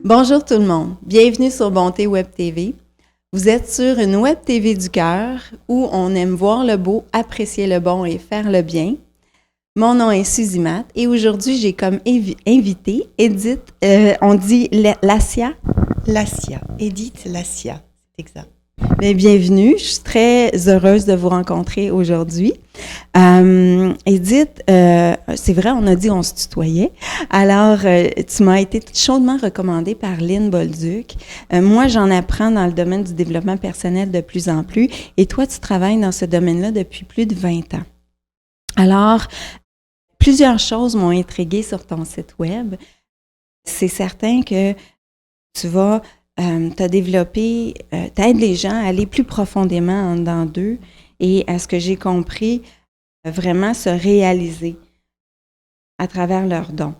Bonjour tout le monde, bienvenue sur Bonté Web TV. Vous êtes sur une Web TV du cœur où on aime voir le beau, apprécier le bon et faire le bien. Mon nom est Suzy Matt et aujourd'hui j'ai comme invité Edith, on dit Lassia? Lassia, Edith Lassia, c'est exact. Bien, bienvenue, je suis très heureuse de vous rencontrer aujourd'hui. Edith, c'est vrai, on a dit on se tutoyait. Alors, tu m'as été chaudement recommandée par Lynn Bolduc. Moi, j'en apprends dans le domaine du développement personnel de plus en plus et toi, tu travailles dans ce domaine-là depuis plus de 20 ans. Alors, plusieurs choses m'ont intriguée sur ton site web. C'est certain que tu vas t'as développé, t'aides les gens à aller plus profondément en dedans d'eux et à ce que j'ai compris, vraiment se réaliser à travers leurs dons.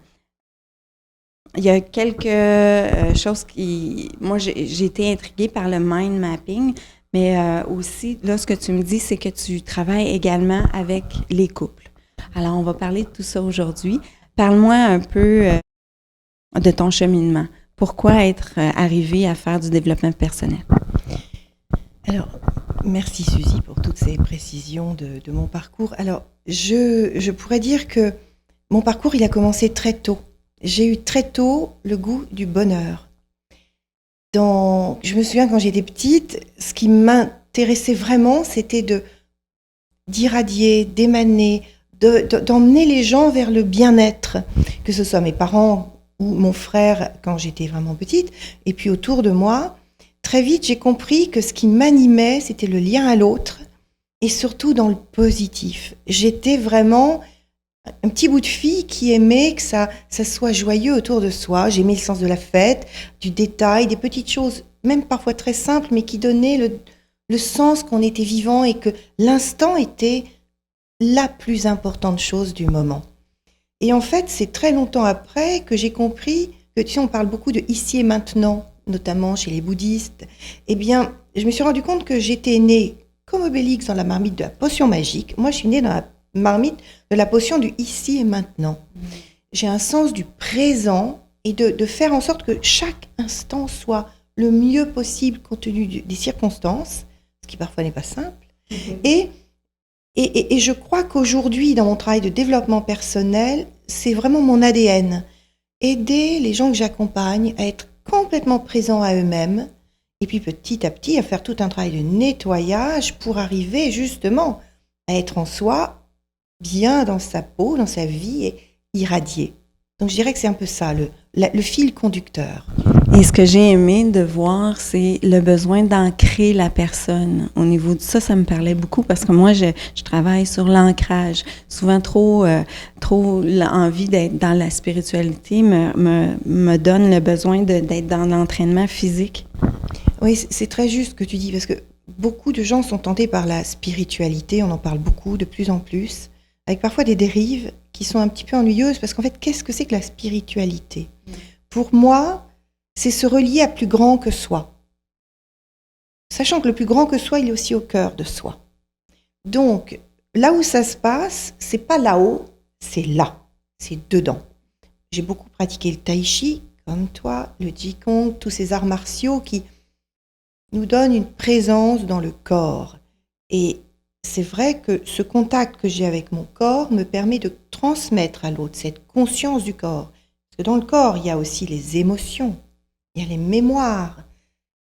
Il y a quelques choses qui... Moi, j'ai été intriguée par le mind mapping, mais aussi, là, ce que tu me dis, c'est que tu travailles également avec les couples. Alors, on va parler de tout ça aujourd'hui. Parle-moi un peu de ton cheminement. Pourquoi être arrivé à faire du développement personnel? Alors, merci Suzy pour toutes ces précisions de mon parcours. Alors, je pourrais dire que mon parcours, il a commencé très tôt. J'ai eu très tôt le goût du bonheur. Je me souviens quand j'étais petite, ce qui m'intéressait vraiment, c'était d'irradier, d'émaner, d'emmener les gens vers le bien-être, que ce soit mes parents ou mon frère quand j'étais vraiment petite, et puis autour de moi, très vite j'ai compris que ce qui m'animait, c'était le lien à l'autre, et surtout dans le positif. J'étais vraiment un petit bout de fille qui aimait que ça soit joyeux autour de soi. J'aimais le sens de la fête, du détail, des petites choses, même parfois très simples, mais qui donnaient le sens qu'on était vivant et que l'instant était la plus importante chose du moment. Et en fait, c'est très longtemps après que j'ai compris que, tu sais, on parle beaucoup de ici et maintenant, notamment chez les bouddhistes. Eh bien, je me suis rendu compte que j'étais née comme Obélix dans la marmite de la potion magique. Moi, je suis née dans la marmite de la potion du ici et maintenant. J'ai un sens du présent et de faire en sorte que chaque instant soit le mieux possible compte tenu des circonstances, ce qui parfois n'est pas simple. Et je crois qu'aujourd'hui, dans mon travail de développement personnel, c'est vraiment mon ADN. Aider les gens que j'accompagne à être complètement présents à eux-mêmes et puis petit à petit à faire tout un travail de nettoyage pour arriver justement à être en soi, bien dans sa peau, dans sa vie et irradier. Donc je dirais que c'est un peu ça, le fil conducteur. Et ce que j'ai aimé de voir, c'est le besoin d'ancrer la personne. Au niveau de ça, ça me parlait beaucoup parce que moi, je travaille sur l'ancrage. Souvent, trop l'envie d'être dans la spiritualité me donne le besoin d'être dans l'entraînement physique. Oui, c'est très juste ce que tu dis parce que beaucoup de gens sont tentés par la spiritualité. On en parle beaucoup, de plus en plus, avec parfois des dérives qui sont un petit peu ennuyeuses parce qu'en fait, qu'est-ce que c'est que la spiritualité ? Pour moi, c'est se relier à plus grand que soi. Sachant que le plus grand que soi, il est aussi au cœur de soi. Donc, là où ça se passe, c'est pas là-haut, c'est là, c'est dedans. J'ai beaucoup pratiqué le tai chi, comme toi, le qigong, tous ces arts martiaux qui nous donnent une présence dans le corps. Et c'est vrai que ce contact que j'ai avec mon corps me permet de transmettre à l'autre cette conscience du corps. Parce que dans le corps, il y a aussi les émotions. Il y a les mémoires,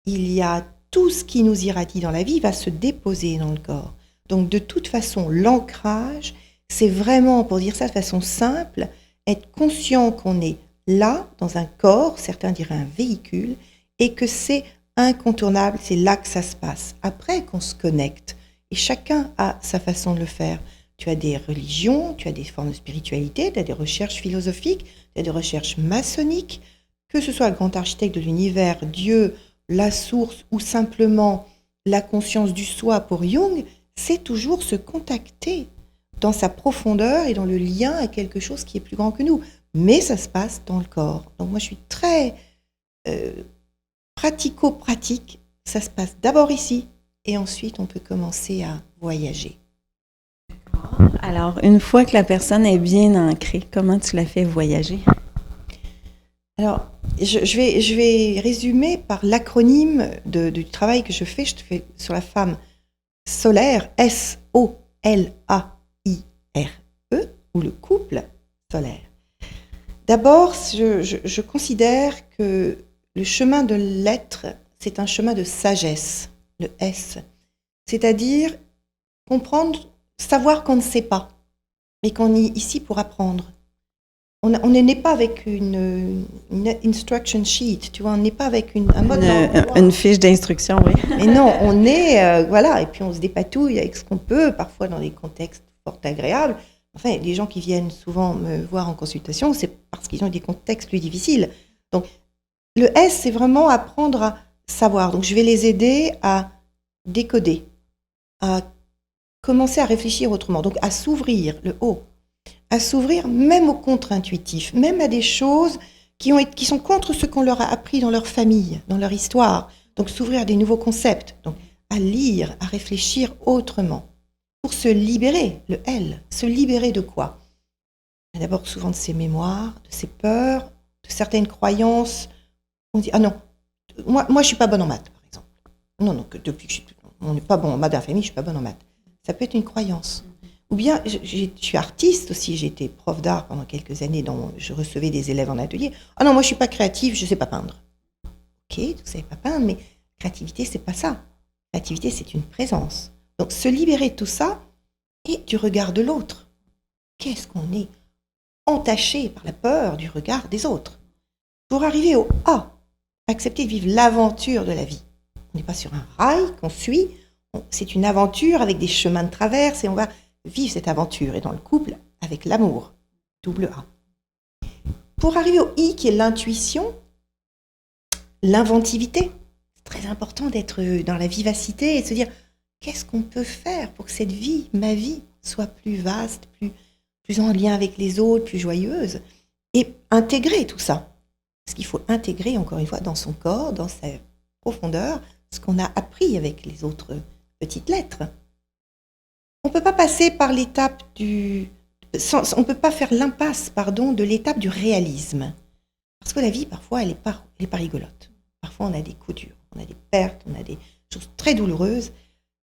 il y a tout ce qui nous irradie dans la vie va se déposer dans le corps. Donc de toute façon, l'ancrage, c'est vraiment, pour dire ça de façon simple, être conscient qu'on est là, dans un corps, certains diraient un véhicule, et que c'est incontournable, c'est là que ça se passe. Après qu'on se connecte, et chacun a sa façon de le faire. Tu as des religions, tu as des formes de spiritualité, tu as des recherches philosophiques, tu as des recherches maçonniques, que ce soit le grand architecte de l'univers, Dieu, la source ou simplement la conscience du soi pour Jung, c'est toujours se contacter dans sa profondeur et dans le lien à quelque chose qui est plus grand que nous. Mais ça se passe dans le corps. Donc moi je suis très pratico-pratique. Ça se passe d'abord ici et ensuite on peut commencer à voyager. Alors, une fois que la personne est bien ancrée, comment tu la fais voyager? Alors, je vais résumer par l'acronyme du travail que je fais. Je fais sur la femme solaire, SOLAIRE, ou le couple solaire. D'abord, je considère que le chemin de l'être, c'est un chemin de sagesse, le S. C'est-à-dire comprendre, savoir qu'on ne sait pas, mais qu'on est ici pour apprendre. On n'est pas avec une instruction sheet, tu vois, on n'est pas avec un mode d'emploi. Une fiche d'instruction, oui. Mais non, on est, voilà, et puis on se dépatouille avec ce qu'on peut, parfois dans des contextes fort agréables. Enfin, les gens qui viennent souvent me voir en consultation, c'est parce qu'ils ont des contextes plus difficiles. Donc, le S, c'est vraiment apprendre à savoir. Donc, je vais les aider à décoder, à commencer à réfléchir autrement, donc à s'ouvrir, le O, à s'ouvrir même au contre-intuitif, même à des choses qui sont contre ce qu'on leur a appris dans leur famille, dans leur histoire. Donc s'ouvrir à des nouveaux concepts, donc à lire, à réfléchir autrement, pour se libérer, le L. Se libérer de quoi? D'abord souvent de ses mémoires, de ses peurs, de certaines croyances. On dit, ah non, moi je ne suis pas bonne en maths, par exemple. Non, que depuis que on n'est pas bon en maths dans la famille, je ne suis pas bonne en maths. Ça peut être une croyance. Ou bien, je suis artiste aussi, j'ai été prof d'art pendant quelques années, je recevais des élèves en atelier. Ah non, moi je ne suis pas créative, je ne sais pas peindre. Ok, tu ne sais pas peindre, mais créativité, c'est pas ça. Créativité, c'est une présence. Donc, se libérer de tout ça et du regard de l'autre. Qu'est-ce qu'on est entaché par la peur du regard des autres? Pour arriver au A, accepter de vivre l'aventure de la vie. On n'est pas sur un rail qu'on suit, c'est une aventure avec des chemins de traverse et on va vivre cette aventure. Et dans le couple, avec l'amour, double A. Pour arriver au I, qui est l'intuition, l'inventivité, c'est très important d'être dans la vivacité et de se dire qu'est-ce qu'on peut faire pour que cette vie, ma vie, soit plus vaste, plus en lien avec les autres, plus joyeuse, et intégrer tout ça. Parce qu'il faut intégrer, encore une fois, dans son corps, dans sa profondeur, ce qu'on a appris avec les autres petites lettres. On ne peut pas passer par l'étape on ne peut pas faire l'impasse, de l'étape du réalisme. Parce que la vie, parfois, elle est pas rigolote. Parfois, on a des coups durs, on a des pertes, on a des choses très douloureuses.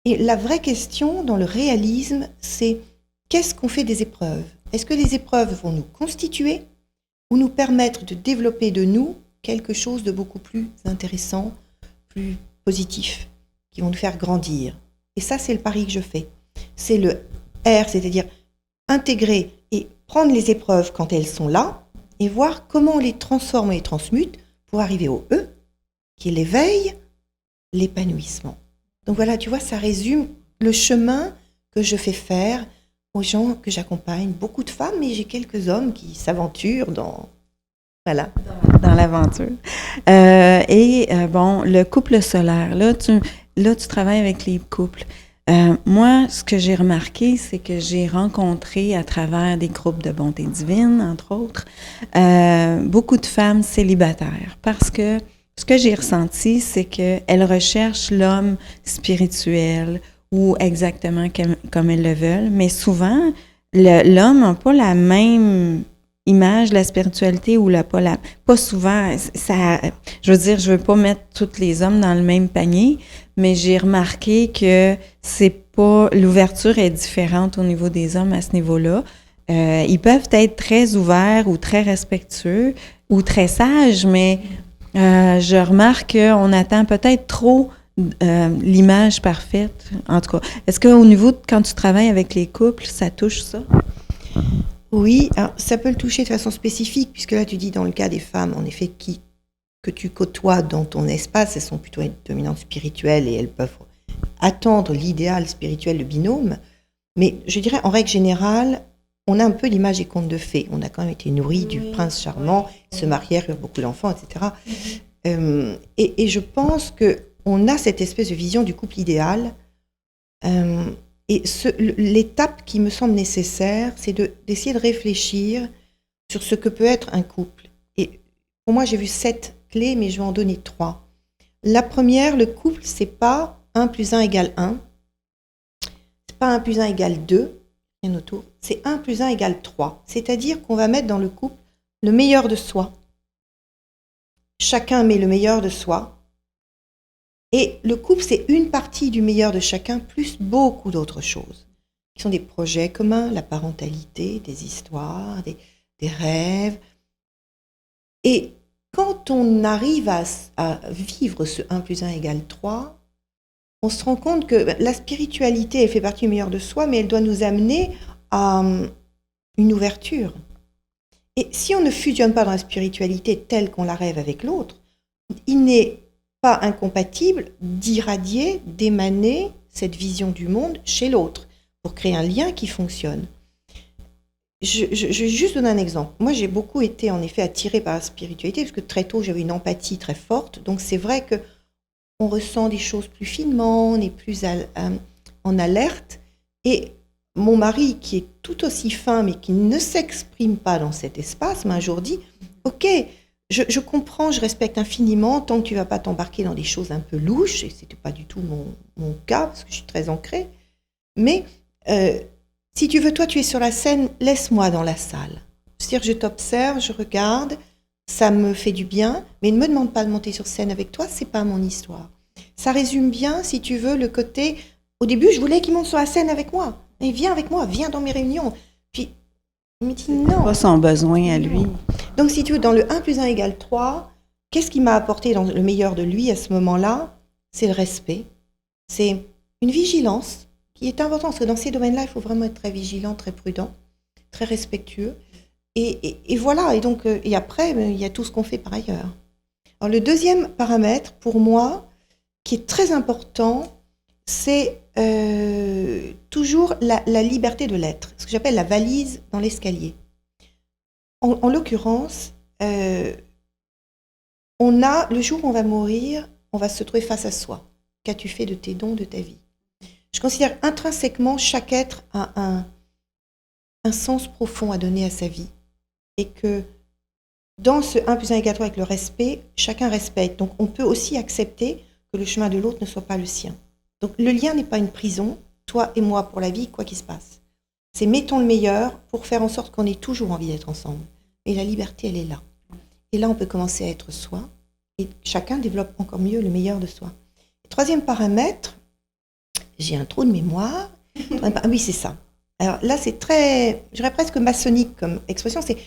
Et la vraie question dans le réalisme, c'est qu'est-ce qu'on fait des épreuves? Est-ce que les épreuves vont nous constituer ou nous permettre de développer de nous quelque chose de beaucoup plus intéressant, plus positif, qui vont nous faire grandir? Et ça, c'est le pari que je fais. C'est le R, c'est-à-dire intégrer et prendre les épreuves quand elles sont là et voir comment on les transforme et les transmute pour arriver au E, qui est l'éveil, l'épanouissement. Donc voilà, tu vois, ça résume le chemin que je fais faire aux gens que j'accompagne. Beaucoup de femmes, mais j'ai quelques hommes qui s'aventurent dans l'aventure. Bon, le couple solaire, là, tu travailles avec les couples. Moi, ce que j'ai remarqué, c'est que j'ai rencontré à travers des groupes de bonté divine, entre autres, beaucoup de femmes célibataires. Parce que ce que j'ai ressenti, c'est qu'elles recherchent l'homme spirituel ou exactement comme elles le veulent. Mais souvent, l'homme n'a pas la même image de la spiritualité ou pas souvent. Je veux dire, je veux pas mettre tous les hommes dans le même panier, mais j'ai remarqué que l'ouverture est différente au niveau des hommes à ce niveau-là. Ils peuvent être très ouverts ou très respectueux ou très sages, mais je remarque qu'on attend peut-être trop l'image parfaite. En tout cas, est-ce qu'au niveau quand tu travailles avec les couples, ça touche ça? Oui, alors ça peut le toucher de façon spécifique, puisque là tu dis dans le cas des femmes, en effet, que tu côtoies dans ton espace, elles sont plutôt dominantes spirituelles et elles peuvent attendre l'idéal spirituel de binôme. Mais je dirais, en règle générale, on a un peu l'image des contes de fées. On a quand même été nourris du prince charmant, ils se marièrent, eurent beaucoup d'enfants, etc. Et je pense qu'on a cette espèce de vision du couple idéal. Et l'étape qui me semble nécessaire, c'est d'essayer de réfléchir sur ce que peut être un couple. Et pour moi, j'ai vu 7 clés, mais je vais en donner 3. La première, le couple, c'est pas 1 plus 1 égale 1. C'est pas 1 plus 1 égale 2, rien autour. C'est 1 plus 1 égale 3. C'est-à-dire qu'on va mettre dans le couple le meilleur de soi. chacun met le meilleur de soi. Et le couple, c'est une partie du meilleur de chacun, plus beaucoup d'autres choses, qui sont des projets communs, la parentalité, des histoires, des rêves. Et quand on arrive à vivre ce 1 plus 1 égale 3, on se rend compte que la spiritualité, elle fait partie du meilleur de soi, mais elle doit nous amener à une ouverture. Et si on ne fusionne pas dans la spiritualité telle qu'on la rêve avec l'autre, il n'est pas incompatible d'irradier, d'émaner cette vision du monde chez l'autre pour créer un lien qui fonctionne. Je vais juste donner un exemple. Moi, j'ai beaucoup été en effet attirée par la spiritualité parce que très tôt, j'avais une empathie très forte. Donc, c'est vrai qu'on ressent des choses plus finement, on est plus en alerte. Et mon mari, qui est tout aussi fin, mais qui ne s'exprime pas dans cet espace, m'a un jour dit « Ok, je comprends, je respecte infiniment, tant que tu ne vas pas t'embarquer dans des choses un peu louches, et ce n'était pas du tout mon cas, parce que je suis très ancrée, mais si tu veux, toi, tu es sur la scène, laisse-moi dans la salle. C'est-à-dire, je t'observe, je regarde, ça me fait du bien, mais ne me demande pas de monter sur scène avec toi, c'est pas mon histoire. » Ça résume bien, si tu veux, le côté... Au début, je voulais qu'il monte sur la scène avec moi. Et viens avec moi, viens dans mes réunions. Puis, il me dit non. Pas son besoin à lui. Donc, si tu veux, dans le 1 plus 1 égale 3, qu'est-ce qui m'a apporté dans le meilleur de lui à ce moment-là? C'est le respect. C'est une vigilance qui est importante. Parce que dans ces domaines-là, il faut vraiment être très vigilant, très prudent, très respectueux. Et voilà. Et donc, et après, il y a tout ce qu'on fait par ailleurs. Alors, le deuxième paramètre, pour moi, qui est très important, c'est toujours la liberté de l'être, ce que j'appelle la valise dans l'escalier. En l'occurrence, on a, le jour où on va mourir, on va se trouver face à soi. Qu'as-tu fait de tes dons, de ta vie? Je considère intrinsèquement chaque être a un sens profond à donner à sa vie. Et que dans ce 1 plus 1 égale 3 avec le respect, chacun respecte. Donc on peut aussi accepter que le chemin de l'autre ne soit pas le sien. Donc le lien n'est pas une prison, toi et moi pour la vie, quoi qu'il se passe. C'est mettons le meilleur pour faire en sorte qu'on ait toujours envie d'être ensemble. Et la liberté, elle est là. Et là, on peut commencer à être soi, et chacun développe encore mieux le meilleur de soi. Et troisième paramètre, j'ai un trou de mémoire. Ah oui, c'est ça. Alors là, c'est très, je dirais presque maçonnique comme expression, c'est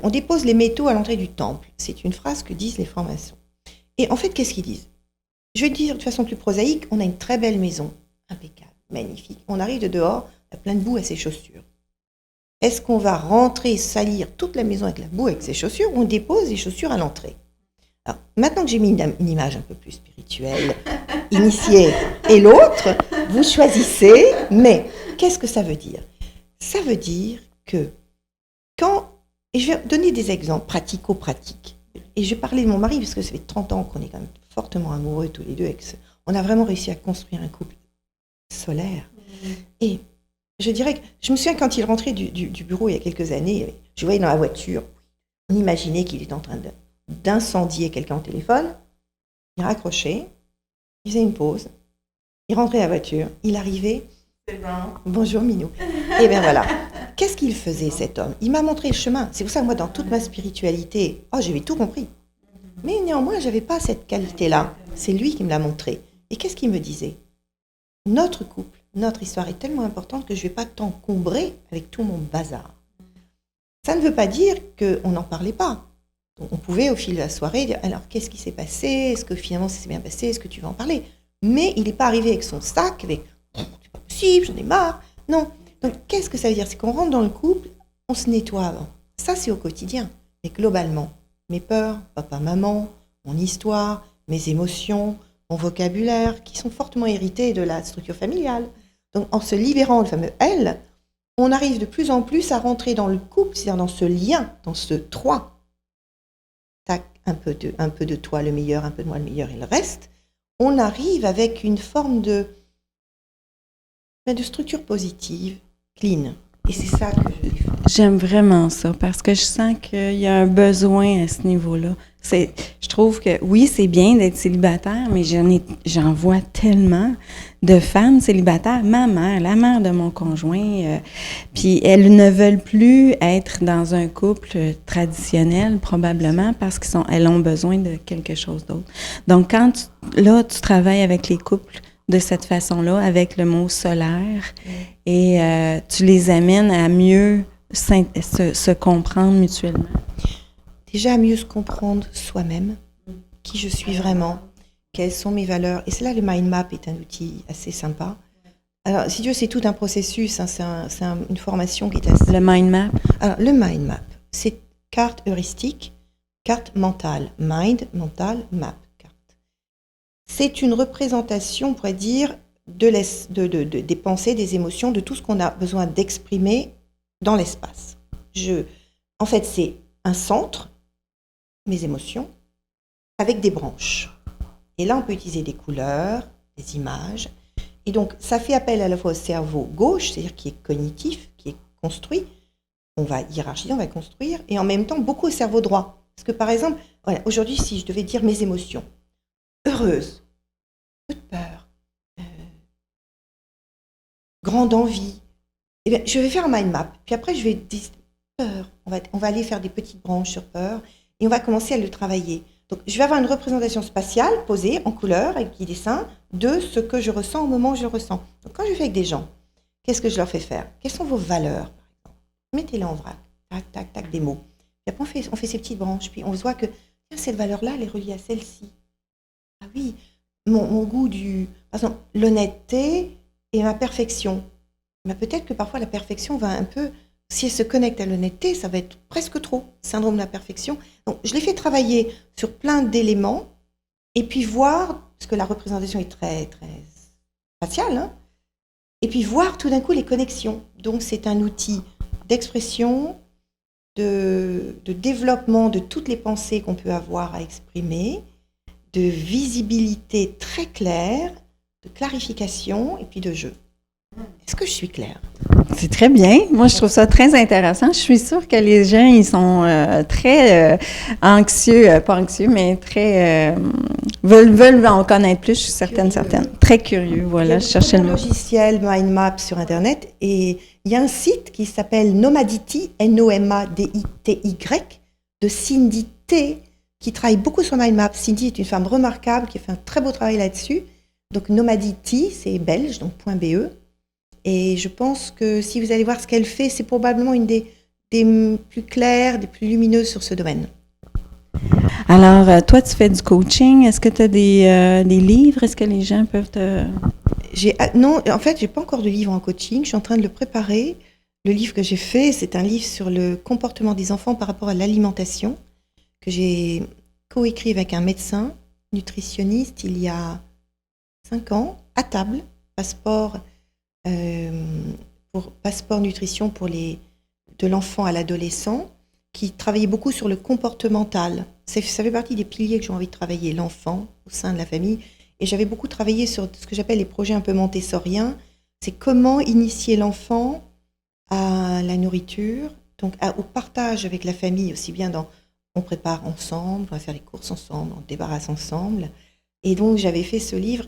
on dépose les métaux à l'entrée du temple. C'est une phrase que disent les francs-maçons. Et en fait, qu'est-ce qu'ils disent? Je vais dire de façon plus prosaïque, on a une très belle maison, impeccable, magnifique. On arrive de dehors, il y a plein de boue à ses chaussures. Est-ce qu'on va rentrer, salir toute la maison avec la boue avec ses chaussures, ou on dépose les chaussures à l'entrée? Alors, maintenant que j'ai mis une image un peu plus spirituelle, initiée, et l'autre, vous choisissez, mais qu'est-ce que ça veut dire? Ça veut dire que quand, et je vais donner des exemples pratico-pratiques, et je parlais de mon mari, parce que ça fait 30 ans qu'on est quand même fortement amoureux tous les deux, et on a vraiment réussi à construire un couple solaire. Et je dirais que, je me souviens quand il rentrait du bureau il y a quelques années, je voyais dans la voiture, on imaginait qu'il était en train d'incendier quelqu'un au téléphone, il raccrochait, il faisait une pause, il rentrait à la voiture, il arrivait, c'est bon. Bonjour Minou. Et bien voilà, qu'est-ce qu'il faisait cet homme? Il m'a montré le chemin, c'est pour ça que moi dans toute ma spiritualité, j'avais tout compris. Mais néanmoins, je n'avais pas cette qualité-là. C'est lui qui me l'a montré. Et qu'est-ce qu'il me disait? Notre couple, notre histoire est tellement importante que je ne vais pas t'encombrer avec tout mon bazar. Ça ne veut pas dire qu'on n'en parlait pas. Donc, on pouvait, au fil de la soirée, dire, alors, qu'est-ce qui s'est passé? Est-ce que finalement, ça s'est bien passé? Est-ce que tu vas en parler? Mais il n'est pas arrivé avec son sac, avec, c'est pas possible, j'en ai marre. Non. Donc, qu'est-ce que ça veut dire? C'est qu'on rentre dans le couple, on se nettoie avant. Ça, c'est au quotidien. Mais globalement, mes peurs, papa, maman, mon histoire, mes émotions, mon vocabulaire, qui sont fortement hérités de la structure familiale. Donc, en se libérant le fameux « elle », on arrive de plus en plus à rentrer dans le couple, c'est-à-dire dans ce lien, dans ce « trois ». Tac, un peu de toi le meilleur, un peu de moi le meilleur et le reste. On arrive avec une forme de structure positive, clean. Et c'est ça que je défends. J'aime vraiment ça, parce que je sens qu'il y a un besoin à ce niveau-là. Je trouve que oui, c'est bien d'être célibataire, mais j'en vois tellement de femmes célibataires, ma mère, la mère de mon conjoint, puis elles ne veulent plus être dans un couple traditionnel, probablement parce qu'elles ont besoin de quelque chose d'autre. Donc, quand tu travailles avec les couples de cette façon-là, avec le mot solaire, et tu les amènes à mieux se comprendre mutuellement. Déjà, à mieux se comprendre soi-même, qui je suis vraiment, quelles sont mes valeurs. Et c'est là, le mind map est un outil assez sympa. Alors, si tu veux, c'est tout un processus, hein, c'est une formation qui est assez... Le mind map? Alors, le mind map, c'est carte heuristique, carte mentale. Mind, mental, map, carte. C'est une représentation, on pourrait dire, des pensées, des émotions, de tout ce qu'on a besoin d'exprimer dans l'espace. En fait, c'est un centre, mes émotions, avec des branches. Et là, on peut utiliser des couleurs, des images. Et donc, ça fait appel à la fois au cerveau gauche, c'est-à-dire qui est cognitif, qui est construit. On va hiérarchiser, on va construire. Et en même temps, beaucoup au cerveau droit. Parce que, par exemple, voilà, aujourd'hui, si je devais dire mes émotions, heureuse, peu de peur, grande envie, eh bien, je vais faire un mind map. Puis après, je vais dire peur. On va aller faire des petites branches sur peur. Et on va commencer à le travailler. Donc, je vais avoir une représentation spatiale posée en couleur, avec des dessins, de ce que je ressens au moment où je le ressens. Donc, quand je fais avec des gens, qu'est-ce que je leur fais faire? Quelles sont vos valeurs, par exemple? Mettez-les en vrac. Tac, tac, tac, des mots. Puis après, on fait ces petites branches. Puis on voit que tiens, cette valeur-là, elle est reliée à celle-ci. Ah oui, mon goût par exemple, l'honnêteté et ma perfection. Mais peut-être que parfois, la perfection va un peu... Si elle se connecte à l'honnêteté, ça va être presque trop, syndrome de la perfection. Donc, je l'ai fait travailler sur plein d'éléments, et puis voir, parce que la représentation est très, très spatiale, hein, et puis voir tout d'un coup les connexions. Donc, c'est un outil d'expression, de développement de toutes les pensées qu'on peut avoir à exprimer, de visibilité très claire, de clarification, et puis de jeu. Est-ce que je suis claire? C'est très bien. Moi, je trouve ça très intéressant. Je suis sûre que les gens, ils sont très anxieux, pas anxieux, mais très... veulent en connaître plus, je suis certaine. Très curieux, voilà, je cherchais le mot. Il y a un logiciel Mind Map sur Internet et il y a un site qui s'appelle Nomadity, Nomadity, de Cindy T, qui travaille beaucoup sur Mind Map. Cindy est une femme remarquable qui a fait un très beau travail là-dessus. Donc Nomadity, c'est belge, donc .be. Et je pense que si vous allez voir ce qu'elle fait, c'est probablement une des plus claires, des plus lumineuses sur ce domaine. Alors, toi, tu fais du coaching. Est-ce que tu as des livres? Est-ce que les gens peuvent te... Non, en fait, j'ai pas encore de livre en coaching. Je suis en train de le préparer. Le livre que j'ai fait, c'est un livre sur le comportement des enfants par rapport à l'alimentation, que j'ai coécrit avec un médecin nutritionniste il y a 5 ans, à table, passeport nutrition de l'enfant à l'adolescent, qui travaillait beaucoup sur le comportemental. Ça fait partie des piliers que j'ai envie de travailler, l'enfant au sein de la famille. Et j'avais beaucoup travaillé sur ce que j'appelle les projets un peu montessoriens. C'est comment initier l'enfant à la nourriture, donc au partage avec la famille, aussi bien on prépare ensemble, on va faire les courses ensemble, on débarrasse ensemble. Et donc j'avais fait ce livre.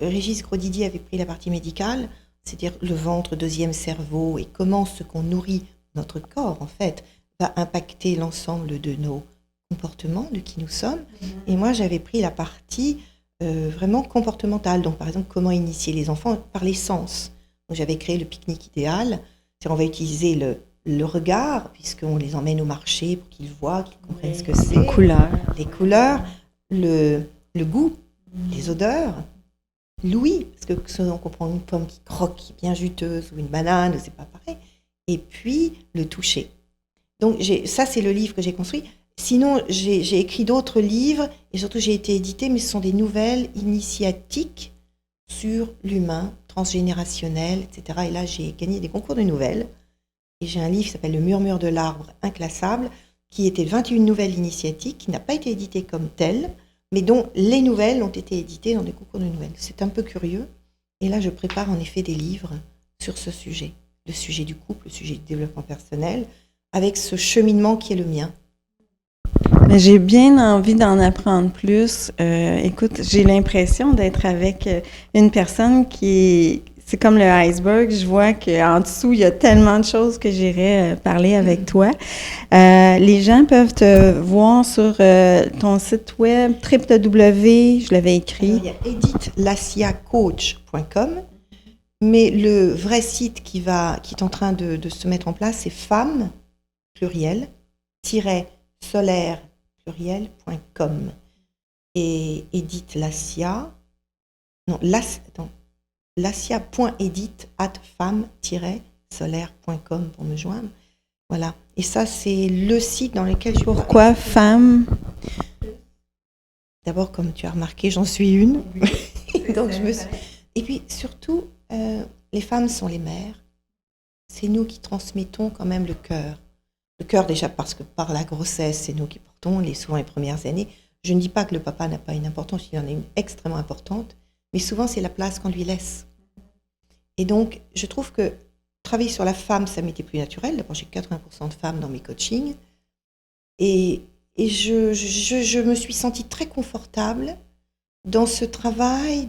Régis Gros-Didier avait pris la partie médicale, c'est-à-dire le ventre, deuxième cerveau, et comment ce qu'on nourrit, notre corps en fait, va impacter l'ensemble de nos comportements, de qui nous sommes. Et moi, j'avais pris la partie vraiment comportementale. Donc, par exemple, comment initier les enfants par les sens. Donc, j'avais créé le pique-nique idéal. C'est-à-dire, on va utiliser le regard, puisqu'on les emmène au marché pour qu'ils voient, qu'ils comprennent ce que c'est. Les couleurs, le goût, les odeurs. L'ouïe, parce que on comprend une pomme qui croque, qui est bien juteuse, ou une banane, c'est pas pareil. Et puis, le toucher. Donc, ça, c'est le livre que j'ai construit. Sinon, j'ai écrit d'autres livres, et surtout, j'ai été éditée, mais ce sont des nouvelles initiatiques sur l'humain, transgénérationnel, etc. Et là, j'ai gagné des concours de nouvelles. Et j'ai un livre qui s'appelle Le murmure de l'arbre inclassable, qui était 21 nouvelles initiatiques, qui n'a pas été édité comme tel, mais dont les nouvelles ont été éditées dans des concours de nouvelles. C'est un peu curieux. Et là, je prépare en effet des livres sur ce sujet, le sujet du couple, le sujet du développement personnel, avec ce cheminement qui est le mien. Mais j'ai bien envie d'en apprendre plus. Écoute, j'ai l'impression d'être avec une personne c'est comme le iceberg. Je vois qu'en dessous, il y a tellement de choses que j'irais parler avec toi. Les gens peuvent te voir sur ton site web www, je l'avais écrit. Alors, il y a edithlassiacoach.com, mais le vrai site qui est en train de se mettre en place, c'est femme, pluriel, solaire, pluriel.com. Et Edith Lassia, non, lassia.edith@femme-solaire.com pour me joindre. Voilà. Et ça, c'est le site dans lequel je... Pourquoi femme? D'abord, comme tu as remarqué, j'en suis une. Oui, donc Et puis surtout, les femmes sont les mères. C'est nous qui transmettons quand même le cœur. Le cœur déjà parce que par la grossesse, c'est nous qui portons souvent les premières années. Je ne dis pas que le papa n'a pas une importance, il en a une extrêmement importante, mais souvent c'est la place qu'on lui laisse. Et donc, je trouve que travailler sur la femme, ça m'était plus naturel. D'abord, j'ai 80% de femmes dans mes coachings. Et je me suis sentie très confortable dans ce travail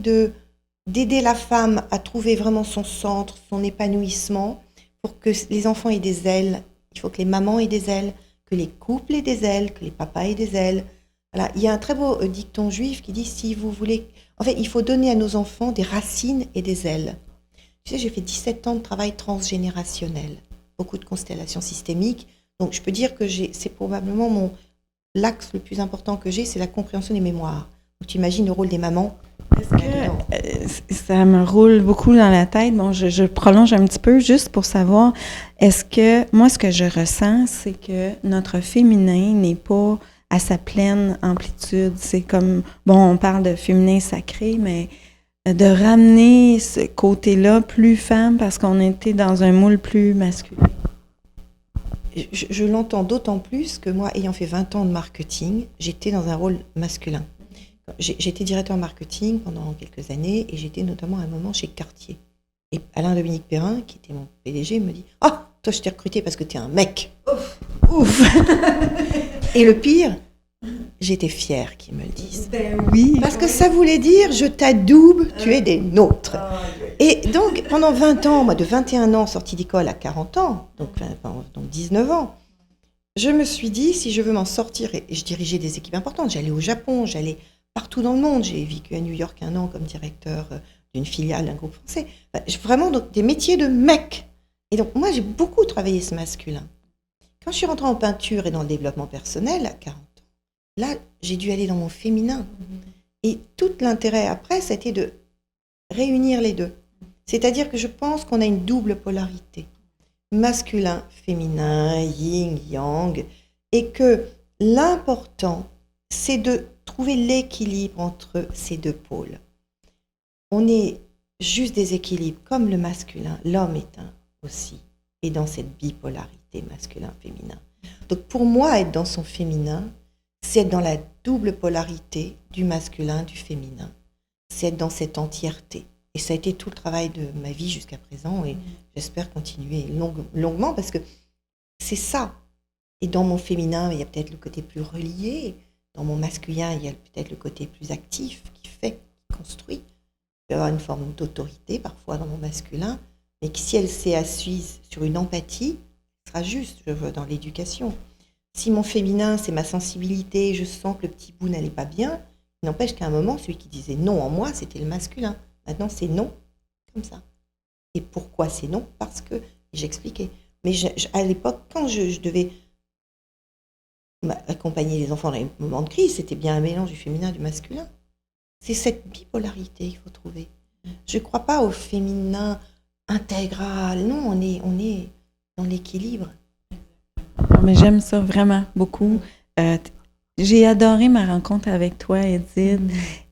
d'aider la femme à trouver vraiment son centre, son épanouissement, pour que les enfants aient des ailes. Il faut que les mamans aient des ailes, que les couples aient des ailes, que les papas aient des ailes. Voilà. Il y a un très beau dicton juif qui dit, si vous voulez... En fait, il faut donner à nos enfants des racines et des ailes. Tu sais, j'ai fait 17 ans de travail transgénérationnel, beaucoup de constellations systémiques. Donc, je peux dire que c'est probablement l'axe le plus important que j'ai, c'est la compréhension des mémoires. Donc, tu imagines le rôle des mamans. Ça me roule beaucoup dans la tête. Bon, je prolonge un petit peu juste pour savoir, moi, ce que je ressens, c'est que notre féminin n'est pas à sa pleine amplitude. C'est comme, bon, on parle de féminin sacré, mais de ramener ce côté-là plus femme parce qu'on était dans un moule plus masculin. Je l'entends d'autant plus que moi, ayant fait 20 ans de marketing, j'étais dans un rôle masculin. J'étais directeur marketing pendant quelques années et j'étais notamment à un moment chez Cartier. Et Alain-Dominique Perrin, qui était mon PDG, me dit « Ah, toi, je t'ai recruté parce que t'es un mec. » Ouf. Et le pire, j'étais fière qu'ils me le disent. Ben oui. Parce que ça voulait dire « Je t'adoube, tu es des nôtres. » Et donc, pendant 20 ans, moi, de 21 ans, sortie d'école à 40 ans, donc 19 ans, je me suis dit, si je veux m'en sortir, et je dirigeais des équipes importantes, j'allais au Japon, j'allais partout dans le monde. J'ai vécu à New York 1 an comme directeur d'une filiale d'un groupe français. Vraiment, donc, des métiers de mec. Et donc, moi, j'ai beaucoup travaillé ce masculin. Quand je suis rentrée en peinture et dans le développement personnel, à 40 ans, là, j'ai dû aller dans mon féminin. Et tout l'intérêt après, c'était de réunir les deux. C'est-à-dire que je pense qu'on a une double polarité. Masculin, féminin, yin, yang. Et que l'important, c'est de trouver l'équilibre entre ces deux pôles. On est juste des équilibres, comme le masculin, l'homme est un aussi, et dans cette bipolarité masculin-féminin. Donc pour moi, être dans son féminin, c'est être dans la double polarité du masculin, du féminin. C'est être dans cette entièreté. Et ça a été tout le travail de ma vie jusqu'à présent, et j'espère continuer longuement, parce que c'est ça. Et dans mon féminin, il y a peut-être le côté plus relié. Dans mon masculin, il y a peut-être le côté plus actif, qui fait, qui construit. Il peut y avoir une forme d'autorité, parfois, dans mon masculin, mais que si elle s'est assise sur une empathie, ce sera juste, je veux, dans l'éducation. Si mon féminin, c'est ma sensibilité, je sens que le petit bout n'allait pas bien, il n'empêche qu'à un moment, celui qui disait non en moi, c'était le masculin. Maintenant, c'est non, comme ça. Et pourquoi c'est non? Parce que, j'expliquais. Mais à l'époque, quand je devais accompagner les enfants dans les moments de crise, c'était bien un mélange du féminin et du masculin. C'est cette bipolarité qu'il faut trouver. Je ne crois pas au féminin intégral. Non, on est dans l'équilibre. Mais j'aime ça vraiment beaucoup. J'ai adoré ma rencontre avec toi, Edith.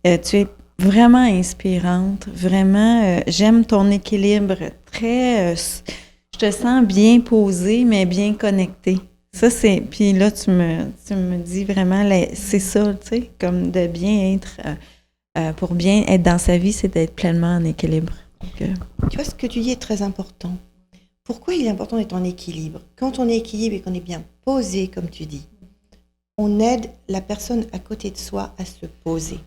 Tu es vraiment inspirante. Vraiment, j'aime ton équilibre. Je te sens bien posée, mais bien connectée. Ça, c'est... Puis là, tu me dis vraiment, c'est ça, tu sais, comme de bien être... pour bien être dans sa vie, c'est d'être pleinement en équilibre. Donc, tu vois, ce que tu dis est très important. Pourquoi il est important d'être en équilibre? Quand on est équilibre et qu'on est bien posé, comme tu dis, on aide la personne à côté de soi à se poser.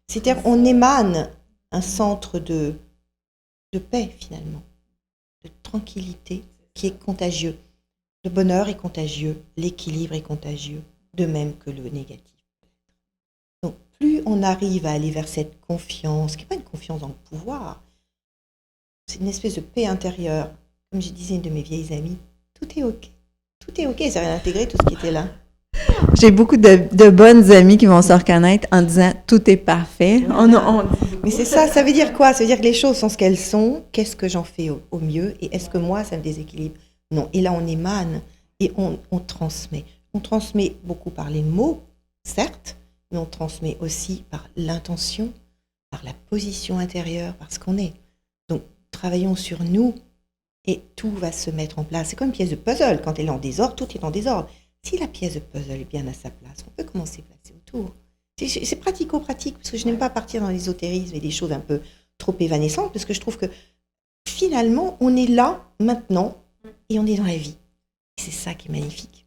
C'est-à-dire on émane un centre de paix finalement, de tranquillité qui est contagieux. Le bonheur est contagieux, l'équilibre est contagieux, de même que le négatif. Donc plus on arrive à aller vers cette confiance, qui n'est pas une confiance dans le pouvoir, c'est une espèce de paix intérieure. Comme je disais à une de mes vieilles amies, tout est OK. Tout est OK, ça a intégré tout ce qui était là. J'ai beaucoup de bonnes amies qui vont se reconnaître en disant « tout est parfait ». Mais c'est ça, ça veut dire quoi? Ça veut dire que les choses sont ce qu'elles sont, qu'est-ce que j'en fais au mieux et est-ce que moi, ça me déséquilibre? Non, et là on émane et on transmet. On transmet beaucoup par les mots, certes, mais on transmet aussi par l'intention, par la position intérieure, par ce qu'on est. Donc travaillons sur nous et tout va se mettre en place. C'est comme une pièce de puzzle, quand elle est en désordre, tout est en désordre. Si la pièce de puzzle est bien à sa place, on peut commencer à placer autour. C'est pratico-pratique, parce que je n'aime pas partir dans l'ésotérisme et des choses un peu trop évanescentes, parce que je trouve que finalement, on est là, maintenant, et on est dans la vie. Et c'est ça qui est magnifique.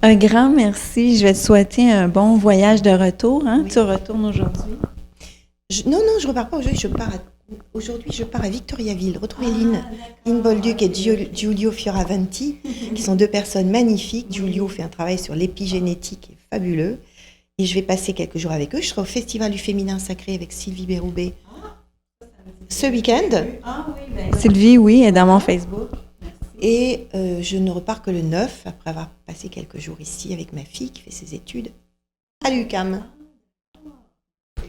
Un grand merci. Je vais te souhaiter un bon voyage de retour. Hein? Oui. Tu retournes aujourd'hui? Non, je ne repars pas aujourd'hui. Aujourd'hui, je pars à Victoriaville, retrouver Lynn Bolduc et Giulio Fioravanti, qui sont deux personnes magnifiques. Giulio fait un travail sur l'épigénétique qui est fabuleux. Et je vais passer quelques jours avec eux. Je serai au Festival du Féminin Sacré avec Sylvie Béroubet ce week-end. Sylvie, oui, est dans mon Facebook. Et je ne repars que le 9, après avoir passé quelques jours ici avec ma fille qui fait ses études à l'UQAM.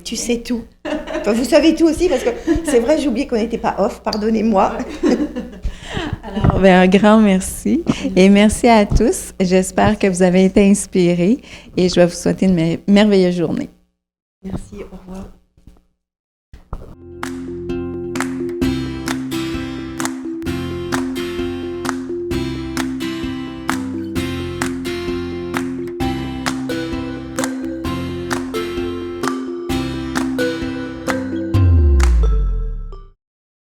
Tu sais tout. Enfin, vous savez tout aussi, parce que c'est vrai, j'ai oublié qu'on n'était pas off, pardonnez-moi. Alors, un grand merci. Et merci à tous. J'espère que vous avez été inspirés et je vais vous souhaiter une merveilleuse journée. Merci, au revoir.